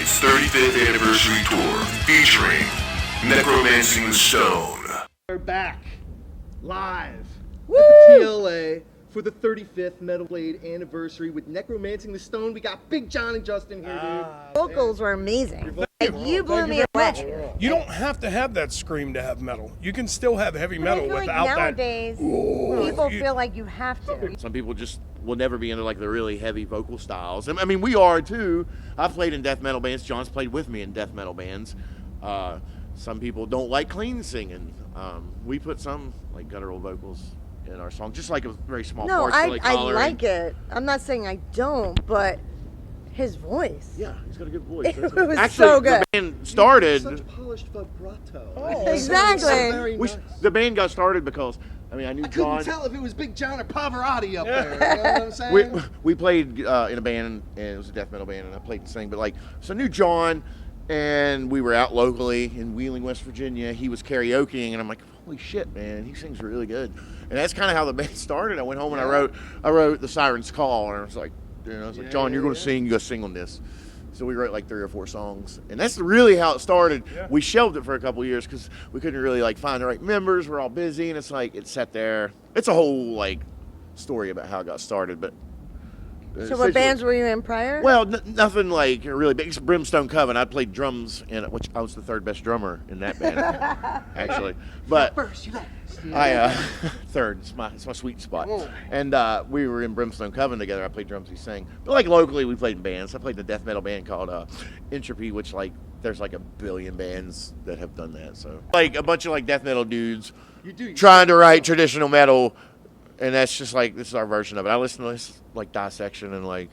its 35th anniversary tour featuring Necromancing the Stone. We're back live Woo! at the TLA for the 35th Metal Blade anniversary with Necromancing the Stone. We got Big John and Justin here, dude. Vocals were amazing. You blew me away. You don't have to have that scream to have metal. You can still have heavy But I metal feel without like that. nowadays, people feel like you have to. Some people just will never be into like the really heavy vocal styles. I mean, we are too. I've played in death metal bands. John's played with me in death metal bands. Some people don't like clean singing. We put some like guttural vocals in our song, just like a very small No, parts. Like I like it. I'm not saying I don't, but his voice. Yeah, he's got a good voice. It That's was Actually, so good. the band started. Such polished vibrato. Oh, exactly. Very nice. The band got started because I knew I John. couldn't tell if it was Big John or Pavarotti up there. You know what I'm saying? We played in a band, and it was a death metal band, and I played and sang. But so I knew John, and we were out locally in Wheeling, West Virginia. He was karaokeing, and I'm like, holy shit, man, he sings really good. And that's kind of how the band started. I went home and I wrote The Siren's Call, and I was like, John, you're going to sing. You go sing on this. So we wrote like 3 or 4 songs, and that's really how it started. Yeah. We shelved it for a couple of years because we couldn't really find the right members. We're all busy, and it sat there. It's a whole story about how it got started, but. So what bands were you in prior? Well, nothing really big. It's Brimstone Coven. I played drums in it, which I was the 3rd best drummer in that band, actually. But first, you last. I 3rd. It's my sweet spot. Oh. And we were in Brimstone Coven together. I played drums. He sang. But locally, we played in bands. I played in a death metal band called Entropy, which there's a billion bands that have done that. So a bunch of death metal dudes trying to write traditional metal. And that's just this is our version of it. I listen to this Dissection and I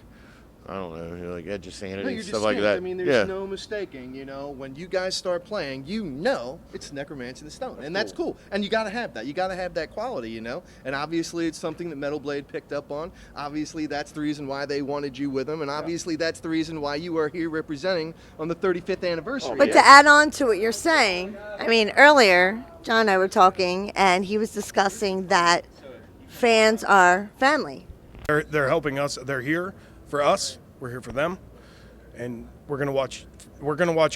don't know, Edge of Sanity and stuff like that. I mean, there's no mistaking, when you guys start playing, it's Necromancing the Stone. And that's cool. And you got to have that. You got to have that quality, And obviously it's something that Metal Blade picked up on. Obviously that's the reason why they wanted you with them. And obviously that's the reason why you are here representing on the 35th anniversary. But to add on to what you're saying, earlier, John and I were talking, and he was discussing that fans are family. They're helping us. They're here for us. We're here for them, and we're gonna watch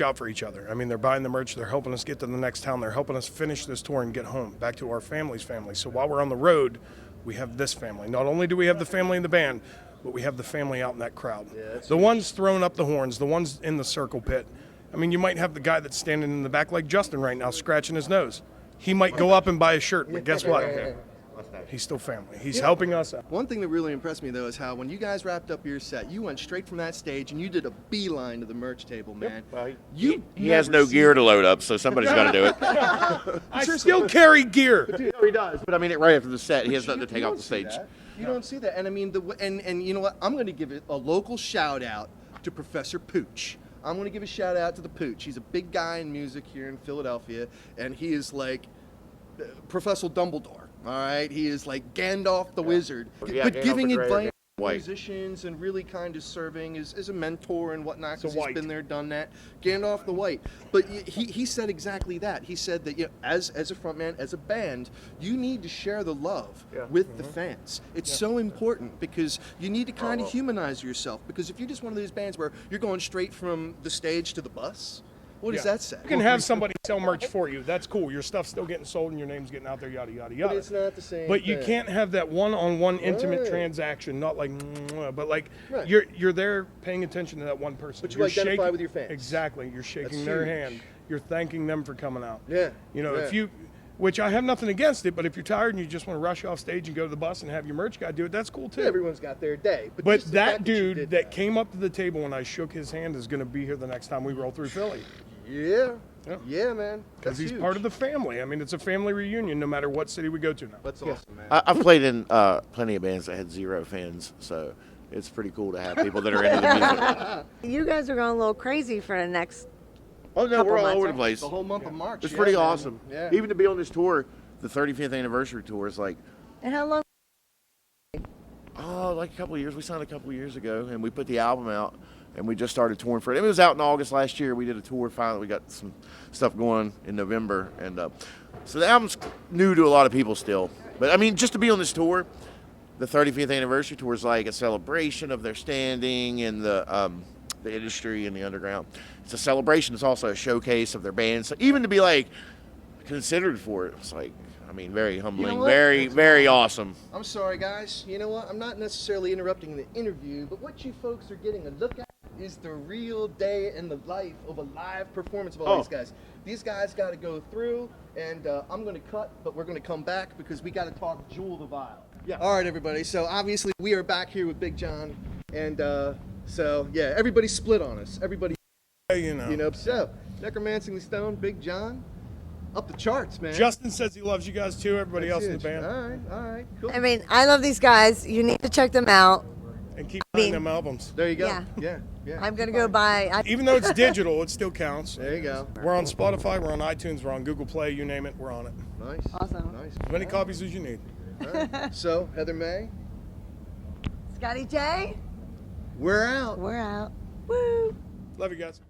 out for each other. They're buying the merch. They're helping us get to the next town. They're helping us finish this tour and get home back to our family's family. So while we're on the road, we have this family. Not only do we have the family in the band, but we have the family out in that crowd. Yeah, the ones throwing up the horns, the ones in the circle pit. You might have the guy that's standing in the back like Justin right now, scratching his nose. He might go up and buy a shirt, but guess what? He's still family. He's helping us out. One thing that really impressed me, though, is how when you guys wrapped up your set, you went straight from that stage and you did a beeline to the merch table, man. Yep. He has no gear to load up, so somebody's got to do it. I still carry gear. No, he does. But right after the set, he has nothing to take off the stage. You don't see that. And and you know what? I'm going to give it a local shout out to Professor Pooch. I'm going to give a shout out to the Pooch. He's a big guy in music here in Philadelphia, and he is like Professor Dumbledore. All right, he is like Gandalf the Wizard, but giving advice to musicians and really kind of serving as a mentor and whatnot, because he's been there, done that. Gandalf the White. But he said exactly that. He said that as a frontman, as a band, you need to share the love with the fans. It's so important because you need to kind of humanize yourself, because if you're just one of those bands where you're going straight from the stage to the bus, what does that say? You can have somebody sell merch for you. That's cool. Your stuff's still getting sold and your name's getting out there, yada, yada, yada. But it's not the same But you can't have that one-on-one intimate transaction, not but you're there paying attention to that one person. But you identify with your fans. Exactly. You're shaking their hand. You're thanking them for coming out. Yeah. If you, which I have nothing against it, but if you're tired and you just want to rush off stage and go to the bus and have your merch guy do it, that's cool too. Yeah, everyone's got their day. But that dude that came up to the table when I shook his hand is going to be here the next time we roll through Philly. Yeah, man. Because he's part of the family. It's a family reunion no matter what city we go to now. That's awesome, man. I've played in plenty of bands that had 0 fans, so it's pretty cool to have people that are into the music. You guys are going a little crazy for the next we're all over the place. The whole month of March. It's pretty awesome. Yeah. Even to be on this tour, the 35th anniversary tour is And how long? a couple of years. We signed a couple of years ago, and we put the album out. And we just started touring for it. It was out in August last year. We did a tour finally. We got some stuff going in November. And so the album's new to a lot of people still. But, just to be on this tour, the 35th anniversary tour is like a celebration of their standing and the the industry and the underground. It's a celebration. It's also a showcase of their bands. So even to be like considered for it, it's like, I mean, very humbling, what? very, very awesome. I'm sorry, guys. You know what? I'm not necessarily interrupting the interview, but what you folks are getting a look at is the real day in the life of a live performance of all these guys. These guys got to go through, and I'm going to cut, but we're going to come back because we got to talk Jewel the Vile. Yeah. All right, everybody. So obviously we are back here with Big John, and so yeah, everybody split on us. Everybody, You know. So Necromancing the Stone, Big John, up the charts, man. Justin says he loves you guys too. Everybody That's else in the huge. band. All right, cool. I mean, I love these guys. You need to check them out. And keep buying them albums. There you go. Yeah. Yeah. I'm going to go buy. Even though it's digital, it still counts. There you go. We're on Spotify, we're on iTunes, we're on Google Play, you name it, we're on it. Nice. Awesome. Nice. As many copies as you need. All right. So Heather May, Scotty J, we're out. we're out. Woo. Love you guys.